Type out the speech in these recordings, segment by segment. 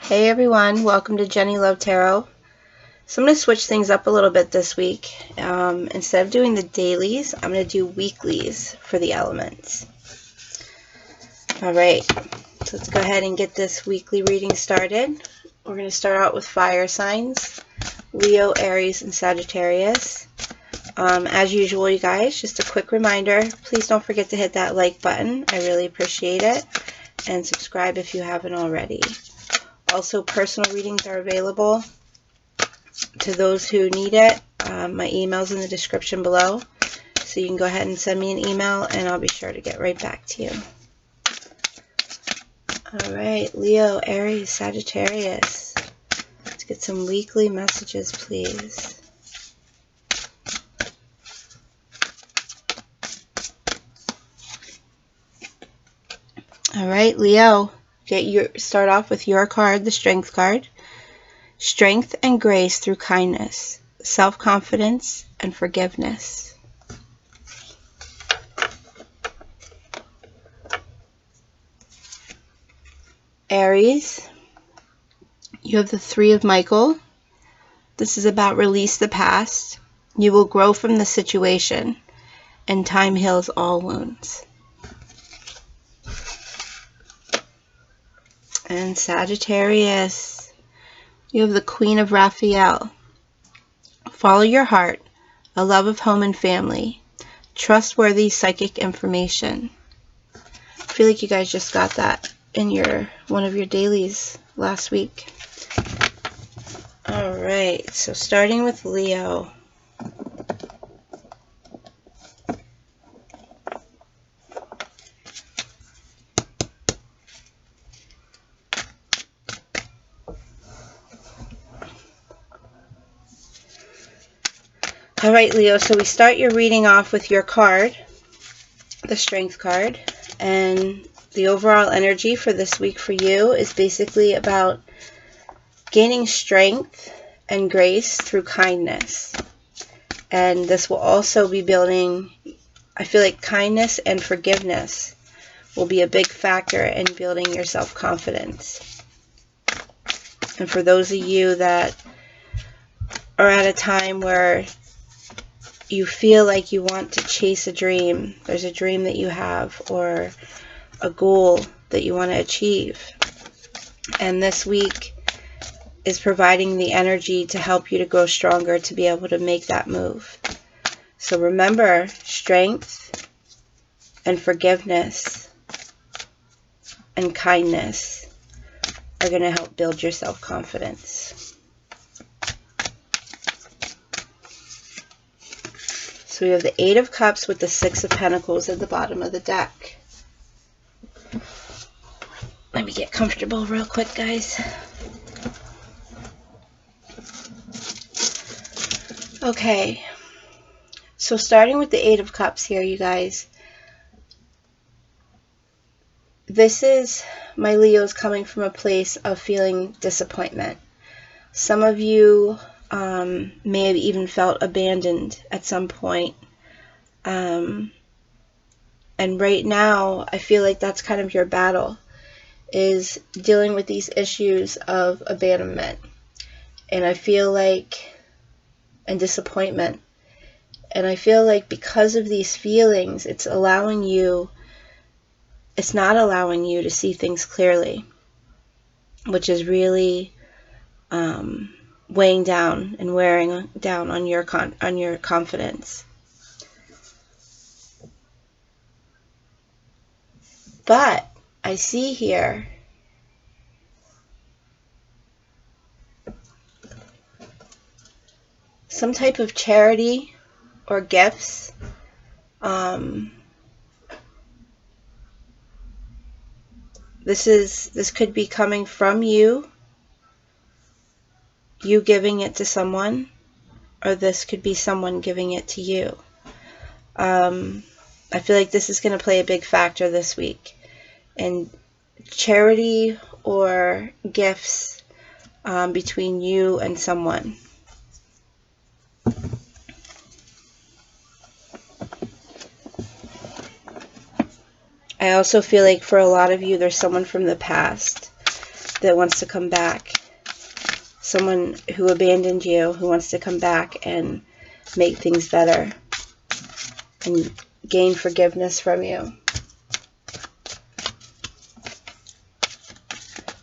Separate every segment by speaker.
Speaker 1: Hey everyone, welcome to Jenny Love Tarot. So I'm going to switch things up a little bit this week. Instead of doing the dailies, I'm going to do weeklies for the elements. Alright, so let's go ahead and get this weekly reading started. We're going to start out with fire signs, Leo, Aries, and Sagittarius. As usual, you guys, just a quick reminder, please don't forget to hit that like button. I really appreciate it. And subscribe if you haven't already. Also, personal readings are available to those who need it. My email's in the description below, so you can go ahead and send me an email and I'll be sure to get right back to you. Alright, Leo, Aries, Sagittarius. Let's get some weekly messages, please. Alright, Leo, start off with your card, the Strength card. Strength and grace through kindness, self-confidence, and forgiveness. Aries, you have the Three of Michael. This is about release the past. You will grow from the situation, and time heals all wounds. And Sagittarius, you have the Queen of Raphael. Follow your heart, a love of home and family, trustworthy psychic information. I feel like you guys just got that in one of your dailies last week. Alright, so starting with Leo. Alright, Leo, so we start your reading off with your card, the Strength card, and the overall energy for this week for you is basically about gaining strength and grace through kindness. And this will also be building, I feel like kindness and forgiveness will be a big factor in building your self-confidence. And for those of you that are at a time where you feel like you want to chase a dream, there's a dream that you have or a goal that you want to achieve, and this week is providing the energy to help you to grow stronger to be able to make that move. So remember, strength and forgiveness and kindness are going to help build your self-confidence. So we have the Eight of Cups with the Six of Pentacles at the bottom of the deck. Let me get comfortable real quick, guys. Okay, so starting with the Eight of Cups here, you guys. This is my Leos coming from a place of feeling disappointment. Some of you may have even felt abandoned at some point. And right now, I feel like that's kind of your battle, is dealing with these issues of abandonment. And I feel like, and disappointment. And I feel like because of these feelings, it's not allowing you to see things clearly, which is really weighing down and wearing down on your confidence. But I see here some type of charity or gifts. This could be coming from you giving it to someone, or this could be someone giving it to you. I feel like this is going to play a big factor this week. And charity or gifts between you and someone. I also feel like for a lot of you, there's someone from the past that wants to come back. Someone who abandoned you, who wants to come back and make things better and gain forgiveness from you.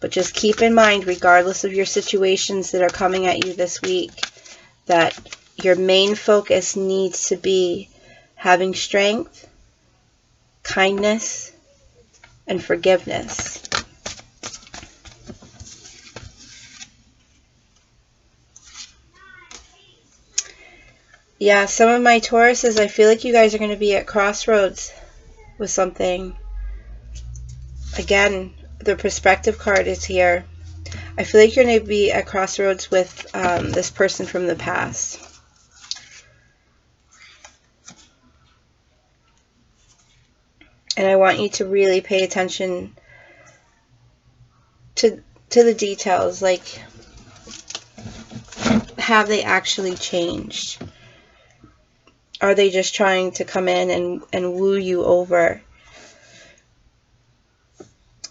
Speaker 1: But just keep in mind, regardless of your situations that are coming at you this week, that your main focus needs to be having strength, kindness, and forgiveness. Yeah, some of my Tauruses, I feel like you guys are going to be at crossroads with something. Again, the perspective card is here. I feel like you're going to be at crossroads with this person from the past. And I want you to really pay attention to the details. Like, have they actually changed? Are they just trying to come in and woo you over?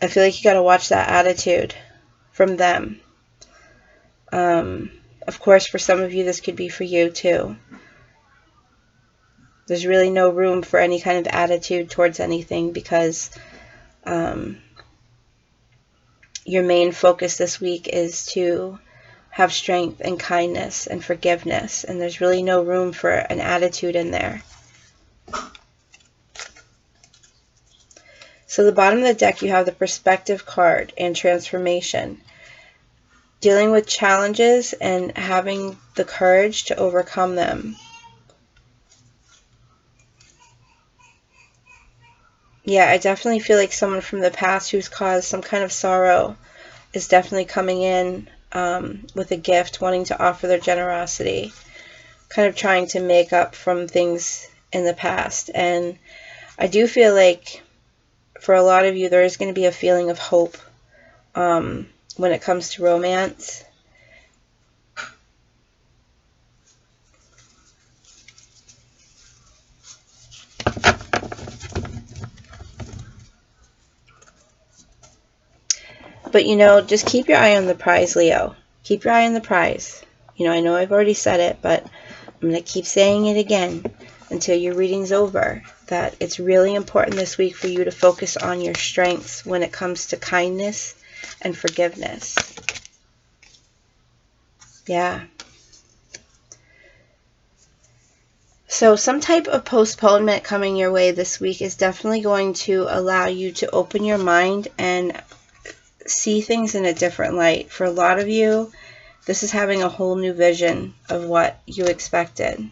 Speaker 1: I feel like you got to watch that attitude from them. Of course, for some of you, this could be for you too. There's really no room for any kind of attitude towards anything, because your main focus this week is to have strength and kindness and forgiveness, and there's really no room for an attitude in there. So the bottom of the deck, you have the perspective card and transformation. Dealing with challenges and having the courage to overcome them. Yeah, I definitely feel like someone from the past who's caused some kind of sorrow is definitely coming in with a gift, wanting to offer their generosity, kind of trying to make up from things in the past. And I do feel like for a lot of you, there is going to be a feeling of hope when it comes to romance. But, just keep your eye on the prize, Leo. Keep your eye on the prize. I know I've already said it, but I'm going to keep saying it again until your reading's over, that it's really important this week for you to focus on your strengths when it comes to kindness and forgiveness. Yeah. So some type of postponement coming your way this week is definitely going to allow you to open your mind and see things in a different light. For a lot of you, this is having a whole new vision of what you expected.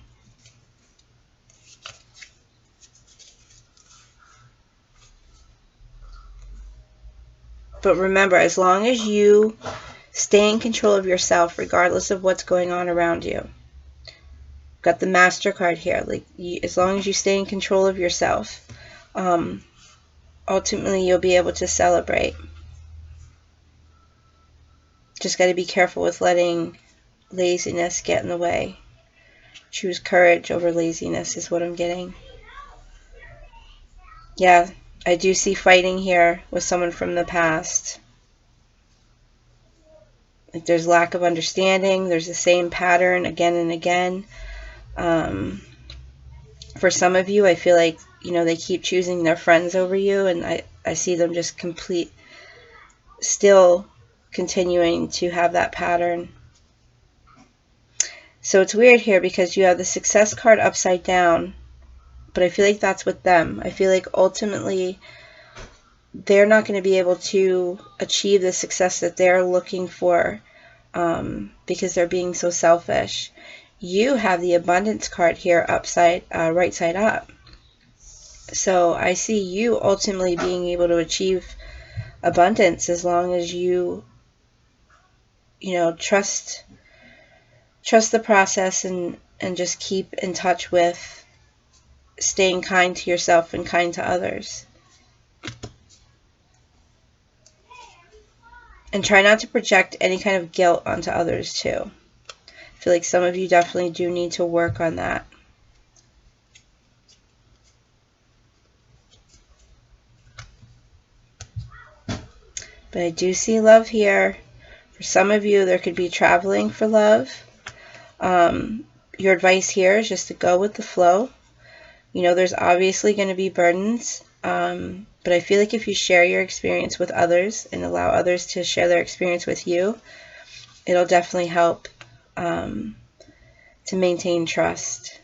Speaker 1: But remember, as long as you stay in control of yourself, regardless of what's going on around you. Got the Master card here. As long as you stay in control of yourself, ultimately you'll be able to celebrate. Just got to be careful with letting laziness get in the way. Choose courage over laziness is what I'm getting. Yeah, I do see fighting here with someone from the past. Like, there's lack of understanding. There's the same pattern again and again. For some of you, I feel like, they keep choosing their friends over you, and I see them just still continuing to have that pattern. So it's weird here because you have the Success card upside down, but I feel like that's with them. I feel like ultimately they're not going to be able to achieve the success that they're looking for because they're being so selfish. You have the Abundance card here right side up. So I see you ultimately being able to achieve abundance as long as you trust the process and just keep in touch with staying kind to yourself and kind to others. And try not to project any kind of guilt onto others too. I feel like some of you definitely do need to work on that. But I do see love here. For some of you, there could be traveling for love. Your advice here is just to go with the flow. You know, there's obviously going to be burdens, but I feel like if you share your experience with others and allow others to share their experience with you, it'll definitely help to maintain trust.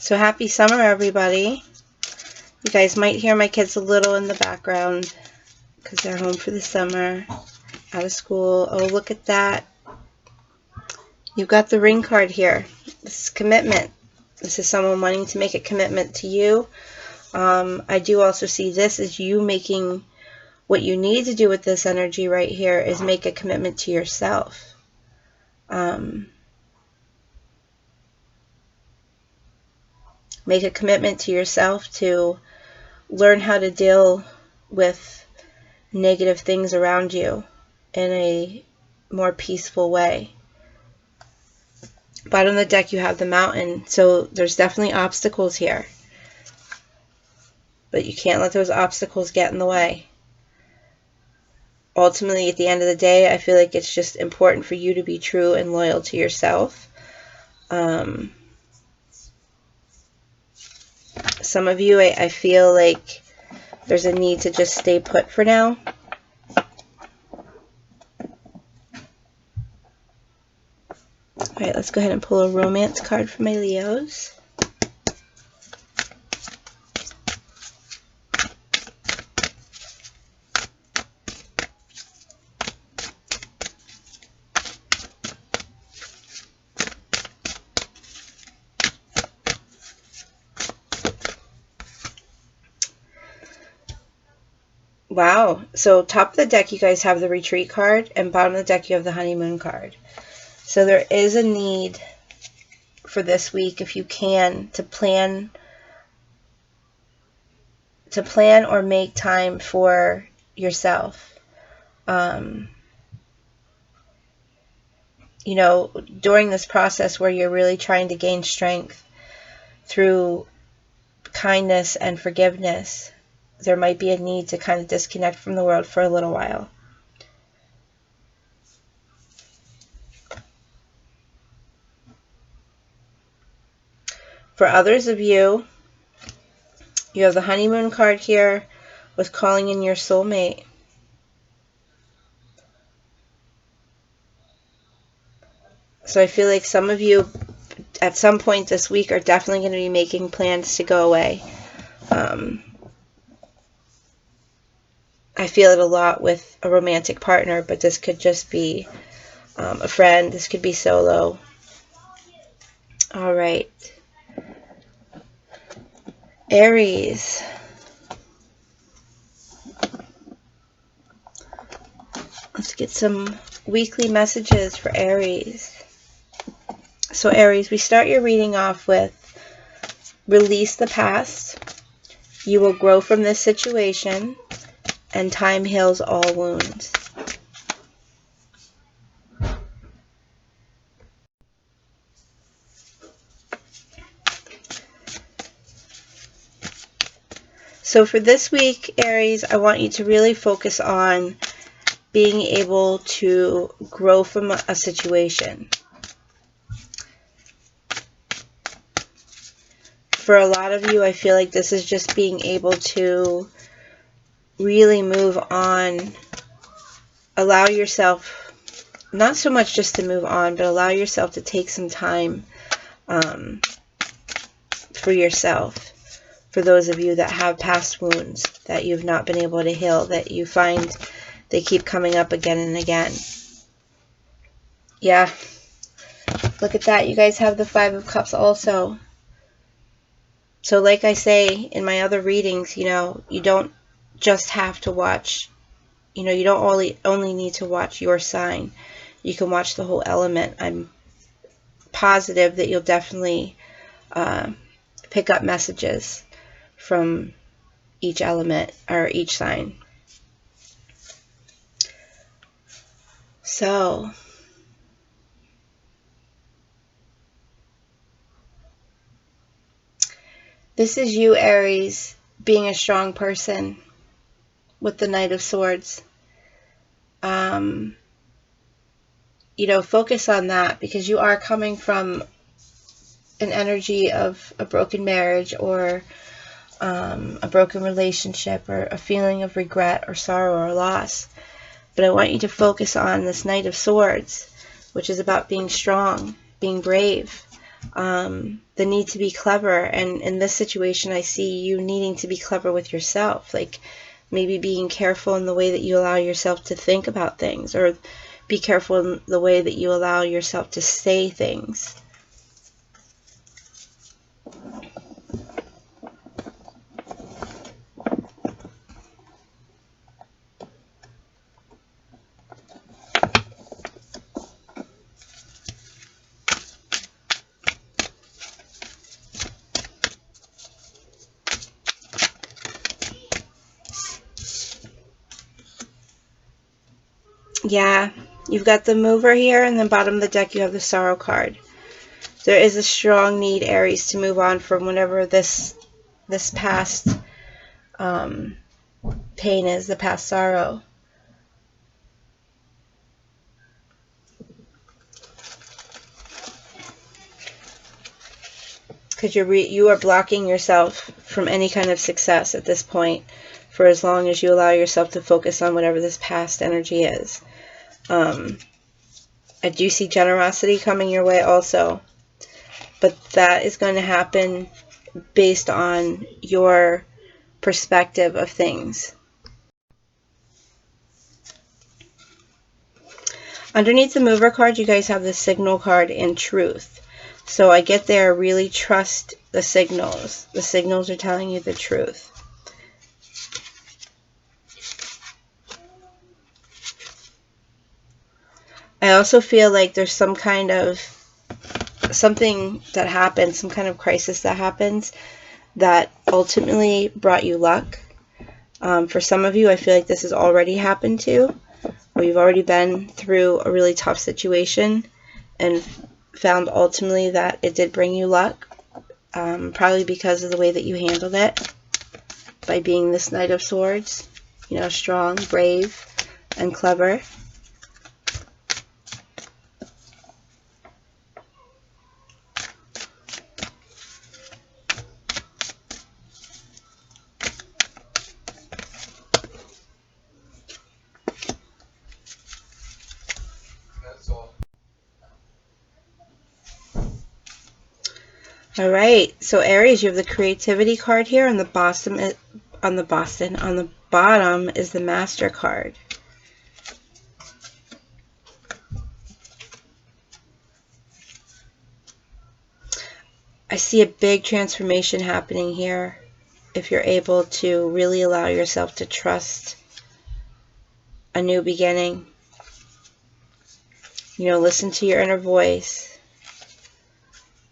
Speaker 1: So happy summer, everybody. You guys might hear my kids a little in the background because they're home for the summer, out of school. Oh, look at that. You've got the ring card here. This is commitment. This is someone wanting to make a commitment to you. I do also see this as you making what you need to do with this energy right here is make a commitment to yourself. Make a commitment to yourself to learn how to deal with negative things around you in a more peaceful way. Bottom of the deck, you have the mountain. So there's definitely obstacles here. But you can't let those obstacles get in the way. Ultimately, at the end of the day, I feel like it's just important for you to be true and loyal to yourself. Some of you, I feel like there's a need to just stay put for now. Alright, let's go ahead and pull a romance card for my Leos. Wow. So top of the deck, you guys have the retreat card, and bottom of the deck, you have the honeymoon card. So there is a need for this week, if you can, to plan or make time for yourself. You know, during this process where you're really trying to gain strength through kindness and forgiveness, there might be a need to kind of disconnect from the world for a little while. For others of you, you have the honeymoon card here with calling in your soulmate. So I feel like some of you at some point this week are definitely going to be making plans to go away. I feel it a lot with a romantic partner, but this could just be a friend. This could be solo. All right. Aries. Let's get some weekly messages for Aries. So Aries, we start your reading off with release the past. You will grow from this situation, and time heals all wounds. So for this week, Aries, I want you to really focus on being able to grow from a situation. For a lot of you, I feel like this is just being able to really move on. Allow yourself, not so much just to move on, but allow yourself to take some time for yourself. For those of you that have past wounds that you've not been able to heal, that you find they keep coming up again and again. Yeah. Look at that. You guys have the Five of Cups also. So like I say in my other readings, you know, you don't just have to watch, you know, you don't only need to watch your sign. You can watch the whole element. I'm positive that you'll definitely pick up messages from each element or each sign. So, this is you, Aries, being a strong person with the Knight of Swords. Focus on that, because you are coming from an energy of a broken marriage or a broken relationship or a feeling of regret or sorrow or loss. But I want you to focus on this Knight of Swords, which is about being strong, being brave, the need to be clever. And in this situation, I see you needing to be clever with yourself, like maybe being careful in the way that you allow yourself to think about things, or be careful in the way that you allow yourself to say things. Yeah, you've got the Mover here, and then bottom of the deck you have the Sorrow card. There is a strong need, Aries, to move on from whatever this past pain is, the past sorrow. Because you are blocking yourself from any kind of success at this point, for as long as you allow yourself to focus on whatever this past energy is. I do see generosity coming your way also, but that is going to happen based on your perspective of things. Underneath the Mover card, you guys have the Signal card and Truth. So I get there, really trust the signals. The signals are telling you the truth. I also feel like there's some kind of something that happens, some kind of crisis that happens that ultimately brought you luck. For some of you, I feel like this has already happened too, where you've already been through a really tough situation and found ultimately that it did bring you luck, probably because of the way that you handled it, by being this Knight of Swords, strong, brave, and clever. All right, so Aries, you have the Creativity card here, and on the bottom is the Master card. I see a big transformation happening here if you're able to really allow yourself to trust a new beginning. Listen to your inner voice.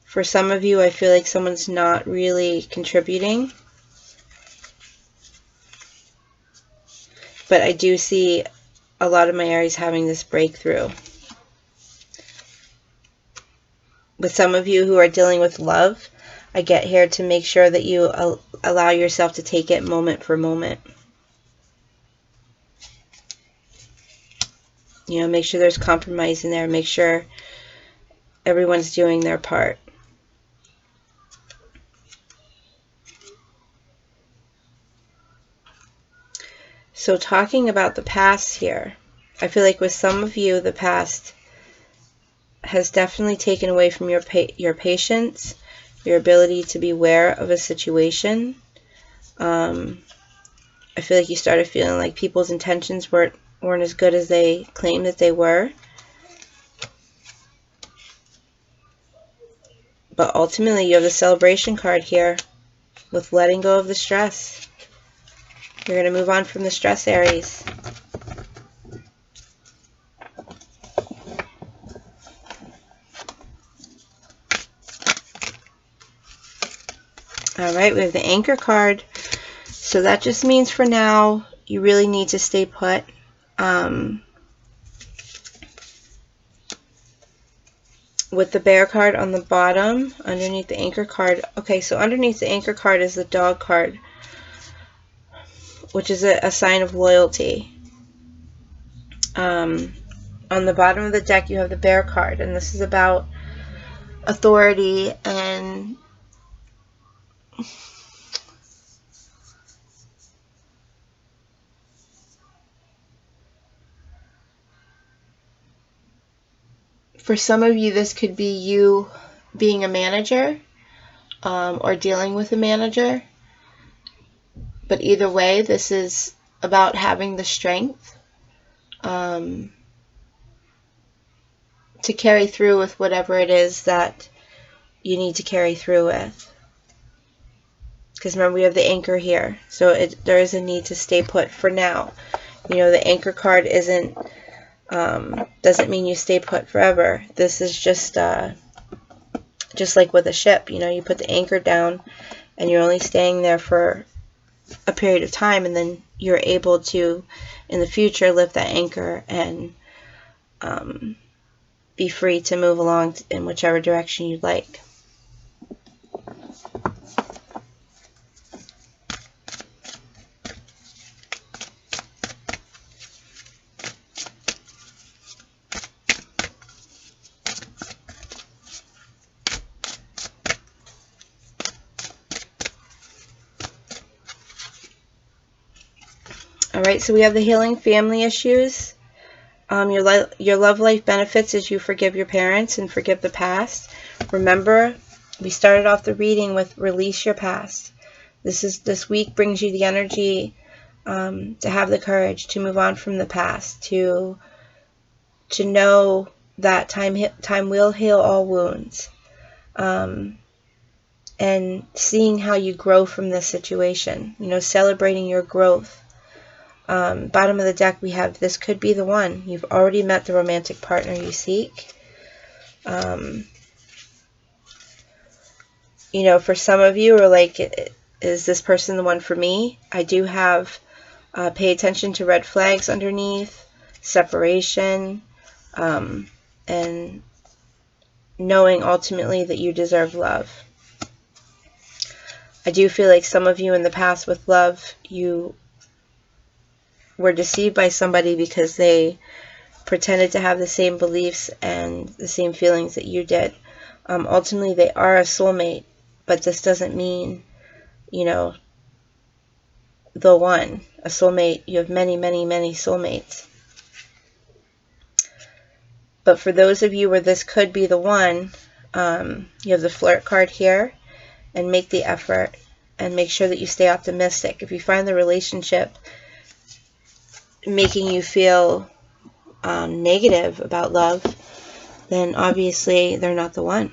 Speaker 1: For some of you, I feel like someone's not really contributing. But I do see a lot of my Aries having this breakthrough. With some of you who are dealing with love, I get here to make sure that you allow yourself to take it moment for moment. Make sure there's compromise in there. Make sure everyone's doing their part. So talking about the past here, I feel like with some of you, the past has definitely taken away from your patience, your ability to be aware of a situation. I feel like you started feeling like people's intentions weren't as good as they claimed that they were. But ultimately, you have the Celebration card here with letting go of the stress. You're going to move on from the stress, Aries. All right, we have the Anchor card. So that just means for now, you really need to stay put. With the bear card on the bottom, underneath the anchor card. Okay, so underneath the anchor card is the dog card, which is a sign of loyalty. On the bottom of the deck, you have the bear card, and this is about authority and for some of you, this could be you being a manager or dealing with a manager. But either way, this is about having the strength to carry through with whatever it is that you need to carry through with. Because remember, we have the anchor here. So there is a need to stay put for now. You know, the anchor card doesn't mean you stay put forever. This is just like with a ship. You know, you put the anchor down and you're only staying there for a period of time, and then you're able to, in the future, lift that anchor and be free to move along in whichever direction you'd like. Alright, so we have the healing family issues. Your love life benefits as you forgive your parents and forgive the past. Remember, we started off the reading with release your past. This week brings you the energy to have the courage to move on from the past, to know that time will heal all wounds, and seeing how you grow from this situation. You know, celebrating your growth. Bottom of the deck, we have this could be the one. You've already met the romantic partner you seek. You know, for some of you are like, is this person the one for me? I do have pay attention to red flags underneath, separation, and knowing ultimately that you deserve love. I do feel like some of you in the past with love, you were deceived by somebody because they pretended to have the same beliefs and the same feelings that you did. Ultimately, they are a soulmate, but this doesn't mean, you know, the one. A soulmate, you have many, many, many soulmates. But for those of you where this could be the one, you have the flirt card here, and make the effort and make sure that you stay optimistic. If you find the relationship making you feel negative about love, then obviously they're not the one.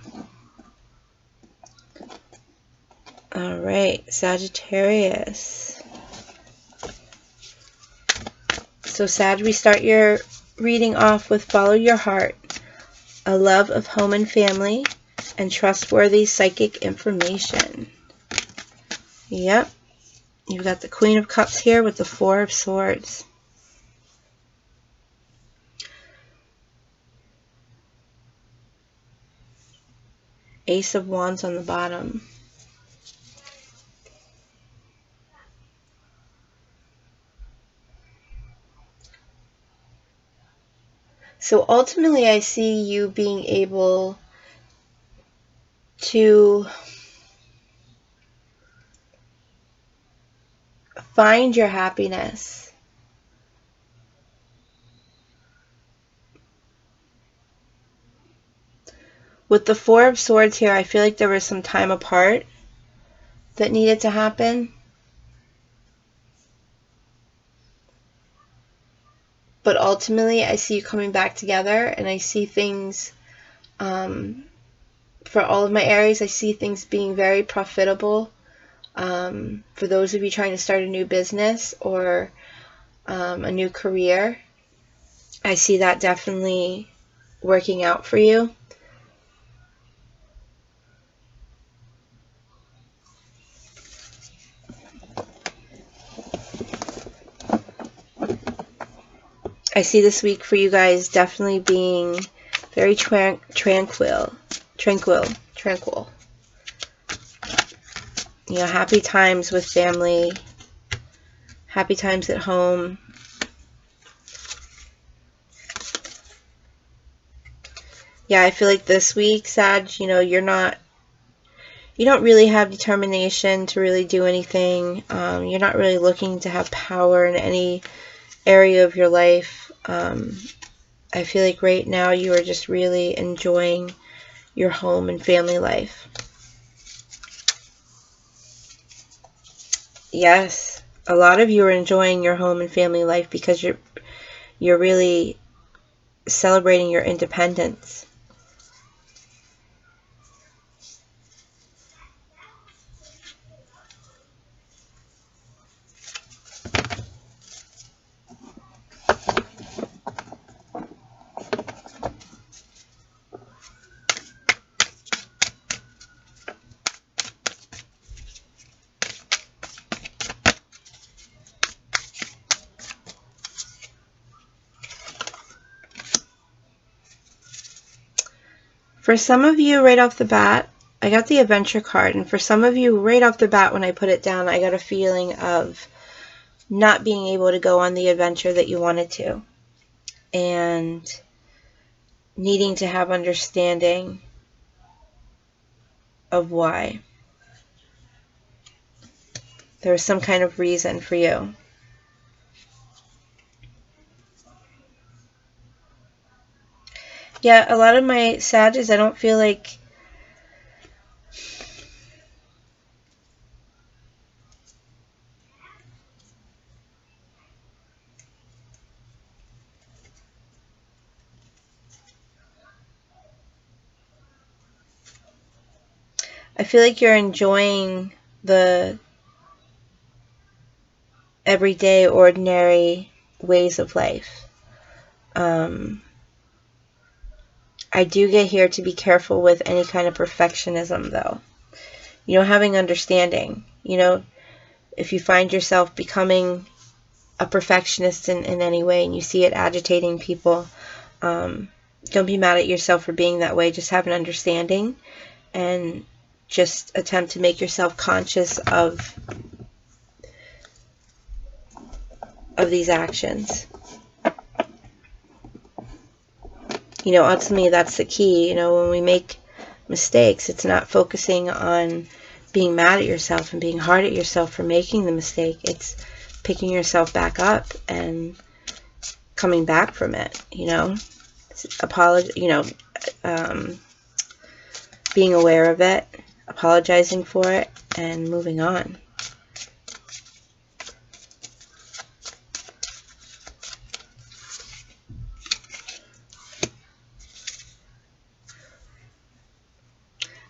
Speaker 1: Alright, Sagittarius. So Sag, we start your reading off with follow your heart, a love of home and family, and trustworthy psychic information. Yep, you've got the Queen of Cups here with the Four of Swords. Ace of Wands on the bottom. So ultimately, I see you being able to find your happiness. With the Four of Swords here, I feel like there was some time apart that needed to happen. But ultimately, I see you coming back together, and I see things, for all of my Aries, I see things being very profitable. For those of you trying to start a new business or a new career, I see that definitely working out for you. I see this week for you guys definitely being very tranquil. You know, happy times with family, happy times at home. Yeah, I feel like this week, Sag, you know, you don't really have determination to really do anything. You're not really looking to have power in any area of your life. I feel like right now you are just really enjoying your home and family life. Yes, a lot of you are enjoying your home and family life because you're really celebrating your independence. For some of you, right off the bat, I got the adventure card, and for some of you, right off the bat, when I put it down, I got a feeling of not being able to go on the adventure that you wanted to, and needing to have understanding of why. There was some kind of reason for you. Yeah, a lot of my Sages, I don't feel like you're enjoying the everyday, ordinary ways of life. I do get here to be careful with any kind of perfectionism, though. You know, having understanding. You know, if you find yourself becoming a perfectionist in any way and you see it agitating people, don't be mad at yourself for being that way. Just have an understanding and just attempt to make yourself conscious of these actions. You know, ultimately that's the key. You know, when we make mistakes, it's not focusing on being mad at yourself and being hard at yourself for making the mistake. It's picking yourself back up and coming back from it, you know. Being aware of it, apologizing for it, and moving on.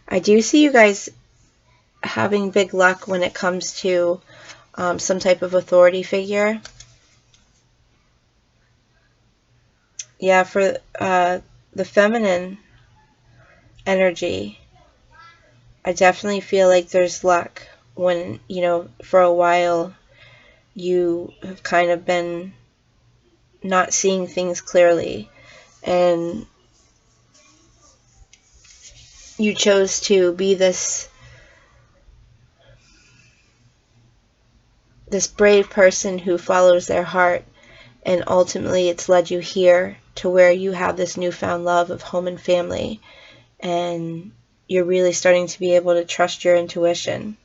Speaker 1: I do see you guys having big luck when it comes to some type of authority figure. Yeah, for the feminine energy, I definitely feel like there's luck when, you know, for a while you have kind of been not seeing things clearly, and you chose to be this brave person who follows their heart, and ultimately it's led you here to where you have this newfound love of home and family, and you're really starting to be able to trust your intuition.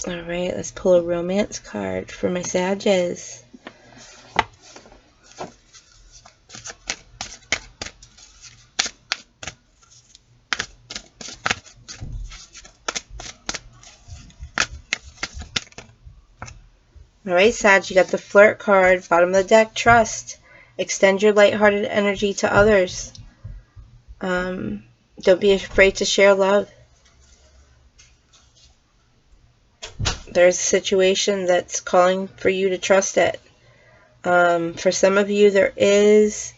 Speaker 1: Alright, let's pull a romance card for my Sages. Alright, Sag, you got the flirt card, bottom of the deck, trust. Extend your lighthearted energy to others. Don't be afraid to share love. There's a situation that's calling for you to trust it. For some of you, there is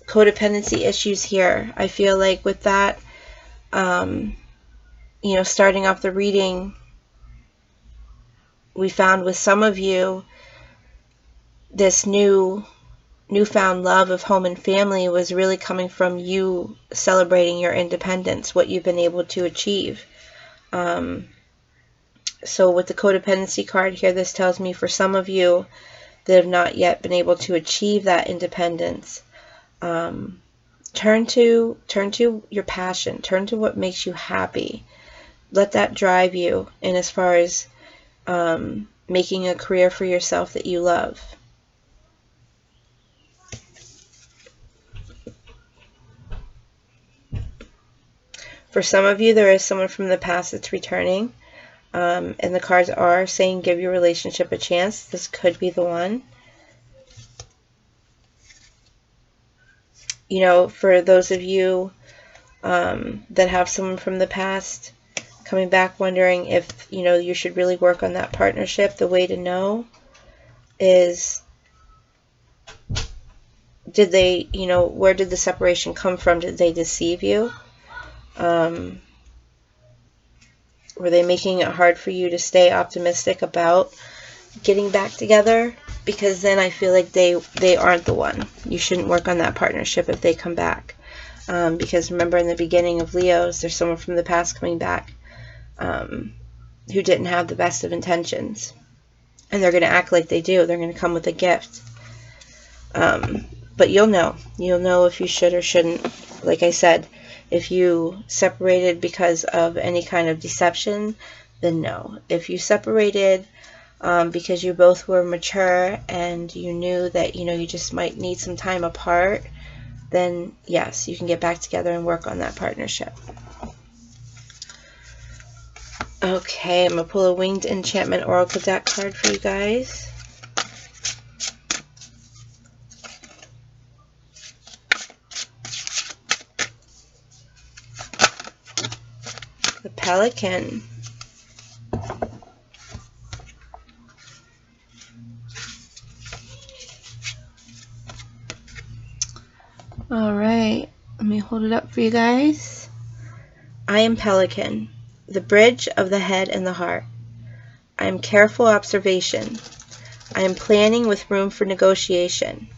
Speaker 1: codependency issues here. I feel like with that, Starting off the reading, we found with some of you, this newfound love of home and family was really coming from you celebrating your independence, what you've been able to achieve. So with the codependency card here, this tells me for some of you that have not yet been able to achieve that independence, turn to your passion, turn to what makes you happy. Let that drive you in as far as making a career for yourself that you love. For some of you, there is someone from the past that's returning, and the cards are saying give your relationship a chance. This could be the one. For those of you that have someone from the past coming back wondering if, you should really work on that partnership, the way to know is, did they, where did the separation come from? Did they deceive you? Were they making it hard for you to stay optimistic about getting back together? Because then I feel like they aren't the one. You shouldn't work on that partnership if they come back. Because remember, in the beginning of Leo's, there's someone from the past coming back who didn't have the best of intentions. And they're going to act like they do. They're going to come with a gift. But you'll know. You'll know if you should or shouldn't. Like I said, if you separated because of any kind of deception, then no. If you separated because you both were mature and you knew that, you just might need some time apart, then yes, you can get back together and work on that partnership. Okay, I'm going to pull a Winged Enchantment Oracle deck card for you guys. The Pelican. Alright, let me hold it up for you guys. I am Pelican, the bridge of the head and the heart. I am careful observation. I am planning with room for negotiation.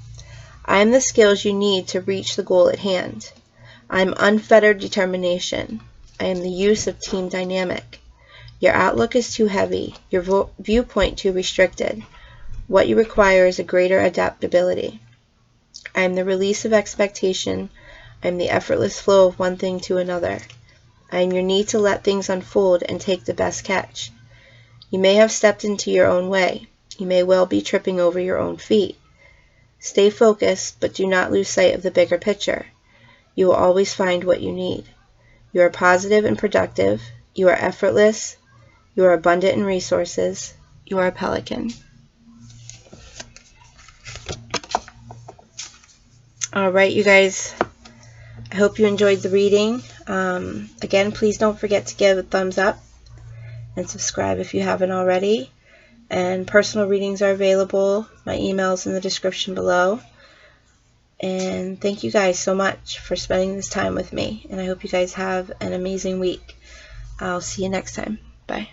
Speaker 1: I am the skills you need to reach the goal at hand. I am unfettered determination. I am the use of team dynamic. Your outlook is too heavy, your viewpoint too restricted. What you require is a greater adaptability. I am the release of expectation. I am the effortless flow of one thing to another. I am your need to let things unfold and take the best catch. You may have stepped into your own way. You may well be tripping over your own feet. Stay focused, but do not lose sight of the bigger picture. You will always find what you need. You are positive and productive. You are effortless. You are abundant in resources. You are a pelican. Alright, you guys. I hope you enjoyed the reading. Again, please don't forget to give a thumbs up and subscribe if you haven't already. And personal readings are available. My email's in the description below. And thank you guys so much for spending this time with me. And I hope you guys have an amazing week. I'll see you next time. Bye.